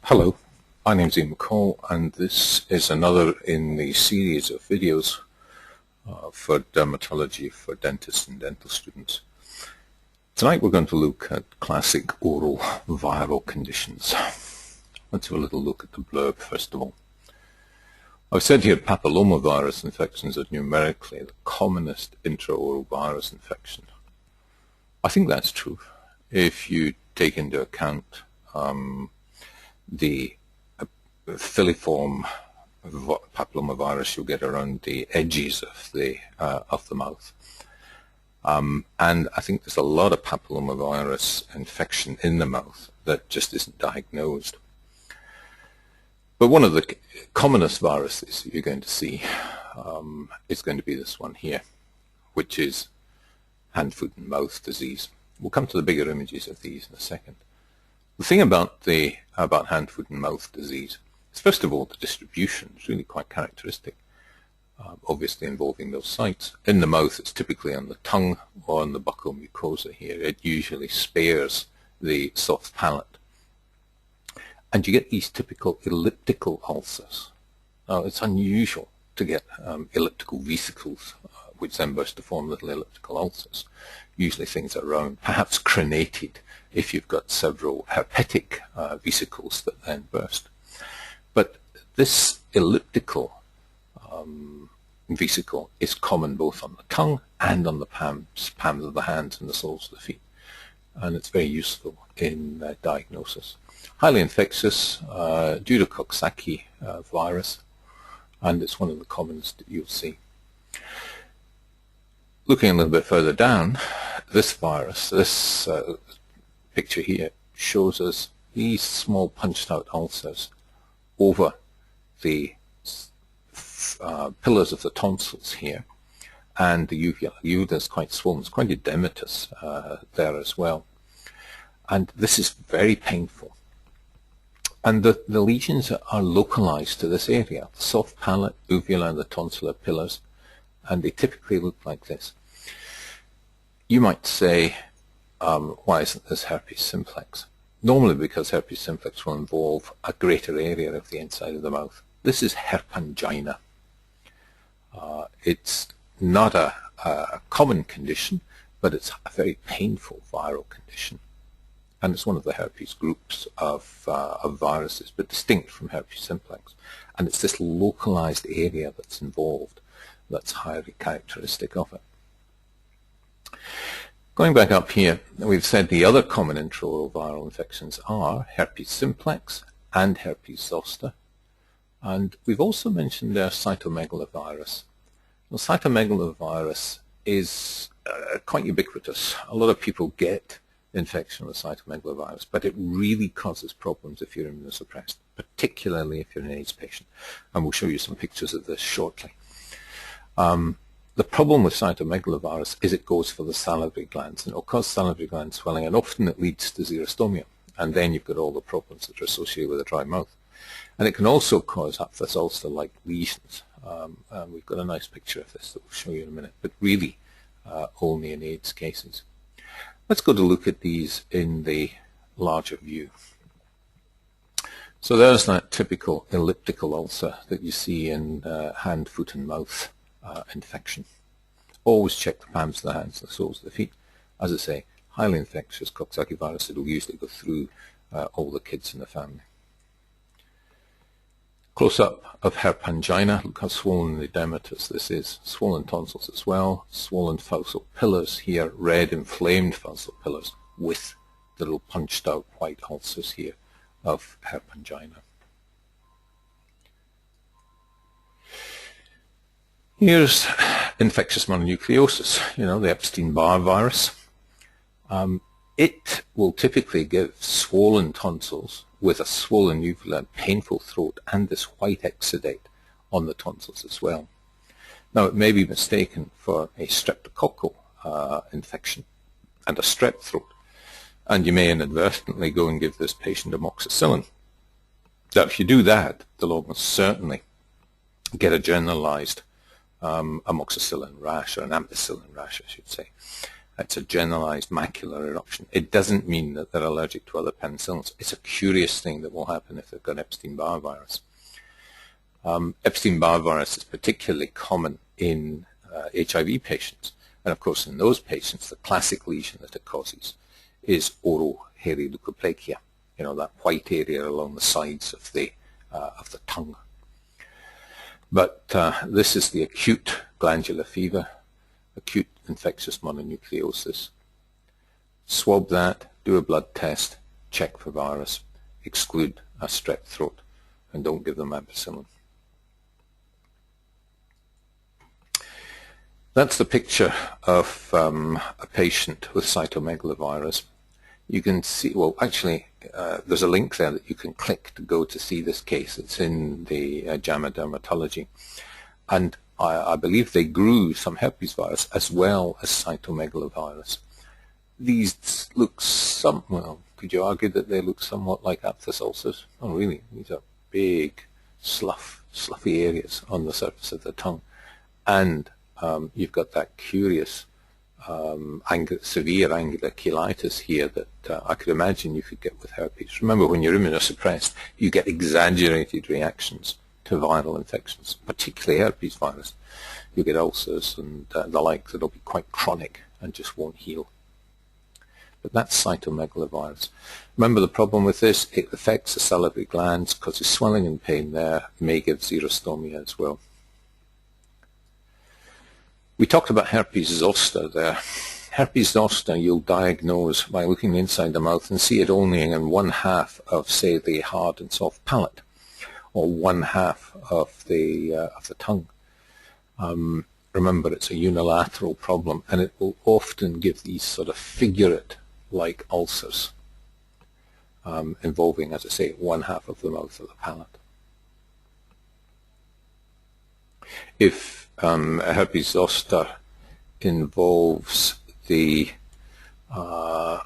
Hello, my name is Ian McCall, and this is another in the series of videos for dermatology for dentists and dental students. Tonight we're going to look at classic oral viral conditions. Let's have a little look at the blurb first of all. I've said here papillomavirus infections are numerically the commonest intraoral virus infection. I think that's true if you take into account the filiform papillomavirus you'll get around the edges of the mouth. And I think there's a lot of papillomavirus infection in the mouth that just isn't diagnosed. But one of the commonest viruses that you're going to see is going to be this one here, which is hand, foot, and mouth disease. We'll come to the bigger images of these in a second. The thing about hand, foot, and mouth disease is, first of all, the distribution is really quite characteristic, obviously involving those sites. In the mouth, it's typically on the tongue or on the buccal mucosa here. It usually spares the soft palate. And you get these typical elliptical ulcers. Now, it's unusual to get elliptical vesicles, which then burst to form little elliptical ulcers. Usually things are round, perhaps crenated if you've got several herpetic vesicles that then burst. But this elliptical vesicle is common both on the tongue and on the palms of the hands and the soles of the feet. And it's very useful in diagnosis. Highly infectious due to Coxsackie virus, and it's one of the commonest that you'll see. Looking a little bit further down, this virus, this picture here, shows us these small punched out ulcers over the pillars of the tonsils here, and the uvula. The uvula is quite swollen, it's quite edematous there as well. And this is very painful. And the lesions are localized to this area, the soft palate, uvula, and the tonsillar pillars, and they typically look like this. You might say, why isn't this herpes simplex? Normally because herpes simplex will involve a greater area of the inside of the mouth. This is herpangina. It's not a common condition, but it's a very painful viral condition. And it's one of the herpes groups of viruses, but distinct from herpes simplex. And it's this localized area that's involved that's highly characteristic of it. Going back up here, we've said the other common intraoral viral infections are herpes simplex and herpes zoster. And we've also mentioned there cytomegalovirus. Well, cytomegalovirus is quite ubiquitous. A lot of people get infection with cytomegalovirus, but it really causes problems if you're immunosuppressed, particularly if you're an AIDS patient. And we'll show you some pictures of this shortly. The problem with cytomegalovirus is it goes for the salivary glands, and it'll cause salivary gland swelling, and often it leads to xerostomia, and then you've got all the problems that are associated with a dry mouth. And it can also cause aphthous ulcer-like lesions. And we've got a nice picture of this that we'll show you in a minute, but really only in AIDS cases. Let's go to look at these in the larger view. So there's that typical elliptical ulcer that you see in hand, foot, and mouth infection. Always check the palms of the hands and the soles of the feet. As I say, highly infectious Coxsackie virus. It will usually go through all the kids in the family. Close-up of herpangina. Look how swollen and edematous this is. Swollen tonsils as well. Swollen falcal pillars here. Red inflamed falcal pillars with the little punched out white ulcers here of herpangina. Here's infectious mononucleosis, the Epstein-Barr virus. It will typically give swollen tonsils with a swollen uvula and painful throat and this white exudate on the tonsils as well. Now, it may be mistaken for a streptococcal infection and a strep throat, and you may inadvertently go and give this patient amoxicillin. Now, if you do that, they'll almost certainly get a generalized amoxicillin rash, or an ampicillin rash, I should say. It's a generalized macular eruption. It doesn't mean that they're allergic to other penicillins. It's a curious thing that will happen if they've got Epstein-Barr virus. Epstein-Barr virus is particularly common in HIV patients. And of course, in those patients, the classic lesion that it causes is oral hairy leukoplakia, that white area along the sides of the tongue. But this is the acute glandular fever, acute infectious mononucleosis. Swab that, do a blood test, check for virus, exclude a strep throat, and don't give them ampicillin. That's the picture of a patient with cytomegalovirus. You can see, well, actually, there's a link there that you can click to go to see this case. It's in the JAMA Dermatology. And I believe they grew some herpes virus as well as cytomegalovirus. These look well, could you argue that they look somewhat like aphthous ulcers? Oh, really? These are big, sluffy areas on the surface of the tongue. And you've got that curious severe angular cheilitis here that I could imagine you could get with herpes. Remember, when you're immunosuppressed, you get exaggerated reactions to viral infections, particularly herpes virus. You'll get ulcers and the like that'll be quite chronic and just won't heal. But that's cytomegalovirus. Remember, the problem with this, it affects the salivary glands, causes swelling and pain there, may give xerostomia as well. We talked about herpes zoster there. Herpes zoster you'll diagnose by looking inside the mouth and see it only in one half of, say, the hard and soft palate, or one half of the tongue. Remember, it's a unilateral problem, and it will often give these sort of figurate-like ulcers involving, as I say, one half of the mouth or the palate. If herpes zoster involves the, I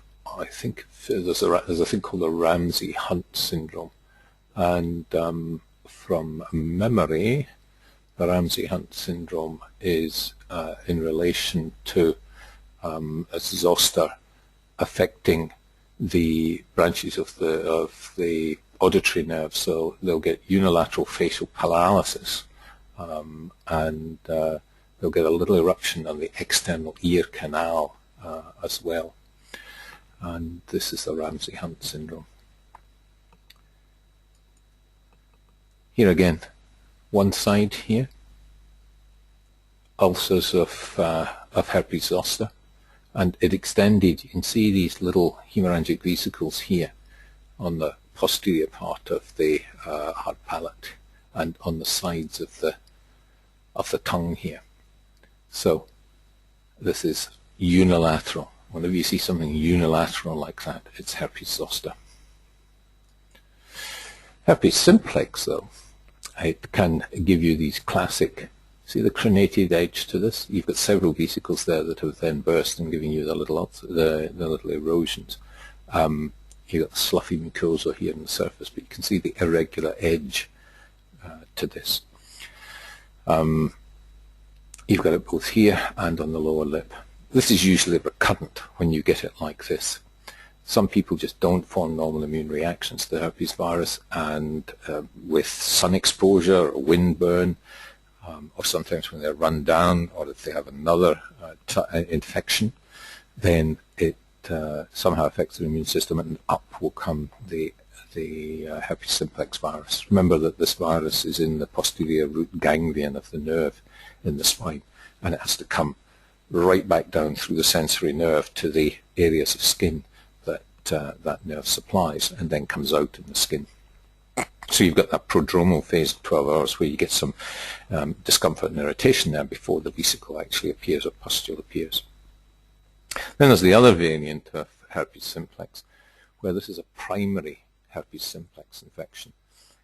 think there's a thing called the Ramsay-Hunt syndrome, and from memory, the Ramsay-Hunt syndrome is in relation to a zoster affecting the branches of the auditory nerve, so they'll get unilateral facial paralysis. And they'll get a little eruption on the external ear canal as well. And this is the Ramsay-Hunt syndrome. Here again, one side here, ulcers of herpes zoster, and it extended. You can see these little hemorrhagic vesicles here on the posterior part of the hard palate and on the sides of the tongue here. So this is unilateral. Whenever you see something unilateral like that, it's herpes zoster. Herpes simplex, though, it can give you these classic, see the crenated edge to this? You've got several vesicles there that have then burst and giving you the little erosions. You've got the sloughy mucosa here on the surface, but you can see the irregular edge to this. You've got it both here and on the lower lip. This is usually recurrent when you get it like this. Some people just don't form normal immune reactions to the herpes virus, and with sun exposure or windburn, or sometimes when they're run down, or if they have another infection, then it somehow affects their immune system, and up will come the herpes simplex virus. Remember that this virus is in the posterior root ganglion of the nerve in the spine, and it has to come right back down through the sensory nerve to the areas of skin that that nerve supplies, and then comes out in the skin. So you've got that prodromal phase of 12 hours where you get some discomfort and irritation there before the vesicle actually appears or pustule appears. Then there's the other variant of herpes simplex, where this is a primary herpes simplex infection.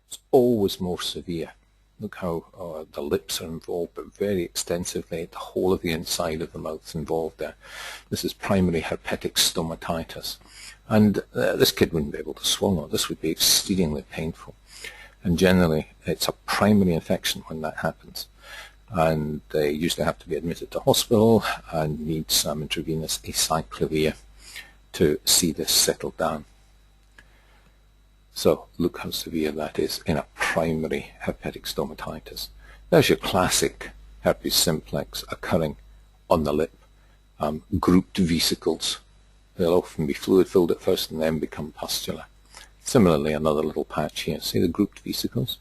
It's always more severe. Look how the lips are involved, but very extensively. The whole of the inside of the mouth is involved there. This is primary herpetic stomatitis. And this kid wouldn't be able to swallow. This would be exceedingly painful. And generally, it's a primary infection when that happens. and they usually have to be admitted to hospital and need some intravenous acyclovir to see this settle down. So look how severe that is in a primary herpetic stomatitis. There's your classic herpes simplex occurring on the lip. Grouped vesicles. They'll often be fluid-filled at first and then become pustular. Similarly, another little patch here. See the grouped vesicles?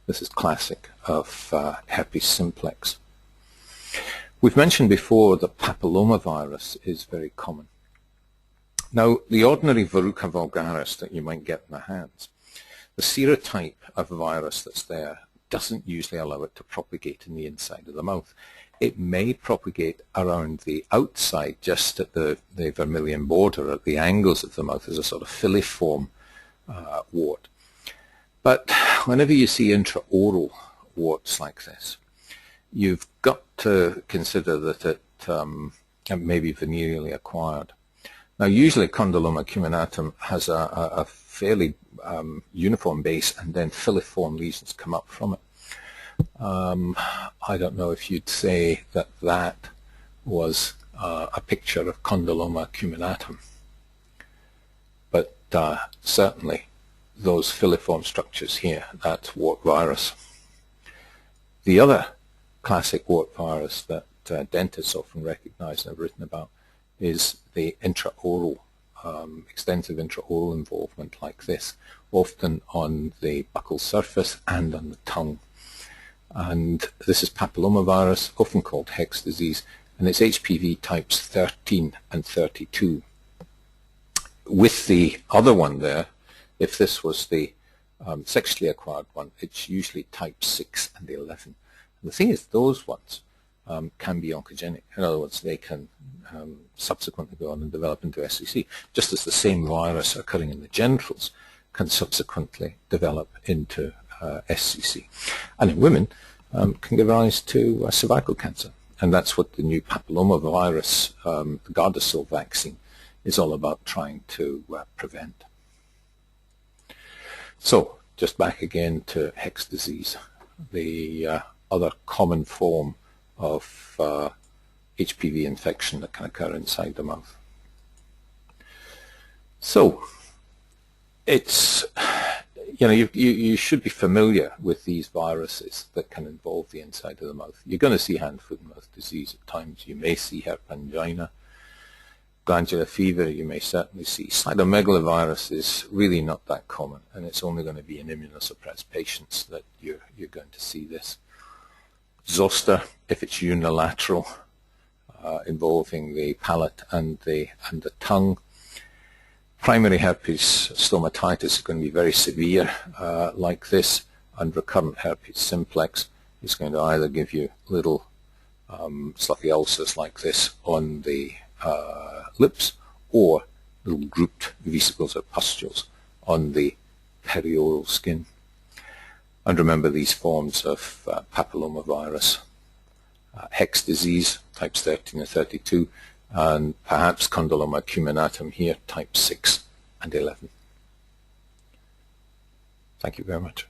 This is classic of herpes simplex. We've mentioned before that papillomavirus is very common. Now, the ordinary Verruca vulgaris that you might get in the hands, the serotype of virus that's there doesn't usually allow it to propagate in the inside of the mouth. It may propagate around the outside, just at the vermilion border, at the angles of the mouth, as a sort of filiform wart. But whenever you see intraoral warts like this, you've got to consider that it may be venereally acquired. Now, usually condyloma acuminatum has a fairly uniform base, and then filiform lesions come up from it. I don't know if you'd say that that was a picture of condyloma acuminatum, but certainly those filiform structures here, that's wart virus. The other classic wart virus that dentists often recognize and have written about is the intraoral, extensive intraoral involvement like this, often on the buccal surface and on the tongue. And this is papillomavirus, often called Hex disease, and it's HPV types 13 and 32. With the other one there, if this was the sexually acquired one, it's usually type 6 and 11. And the thing is, those ones can be oncogenic. In other words, they can subsequently go on and develop into SCC, just as the same virus occurring in the genitals can subsequently develop into SCC. And in women, can give rise to cervical cancer. And that's what the new papillomavirus, the Gardasil vaccine, is all about trying to prevent. So, just back again to Hex disease, the other common form of HPV infection that can occur inside the mouth. So, it's, you know, you should be familiar with these viruses that can involve the inside of the mouth. You're going to see hand, foot, and mouth disease at times. You may see herp angina. Glandular fever, you may certainly see. Cytomegalovirus is really not that common, and it's only going to be in immunosuppressed patients that you're going to see this. Zoster, if it's unilateral, involving the palate and the tongue. Primary herpes stomatitis is going to be very severe like this, and recurrent herpes simplex is going to either give you little sloughy ulcers like this on the lips, or little grouped vesicles or pustules on the perioral skin. And remember these forms of papillomavirus, Hex disease, types 13 and 32, and perhaps condyloma acuminatum here, type 6 and 11. Thank you very much.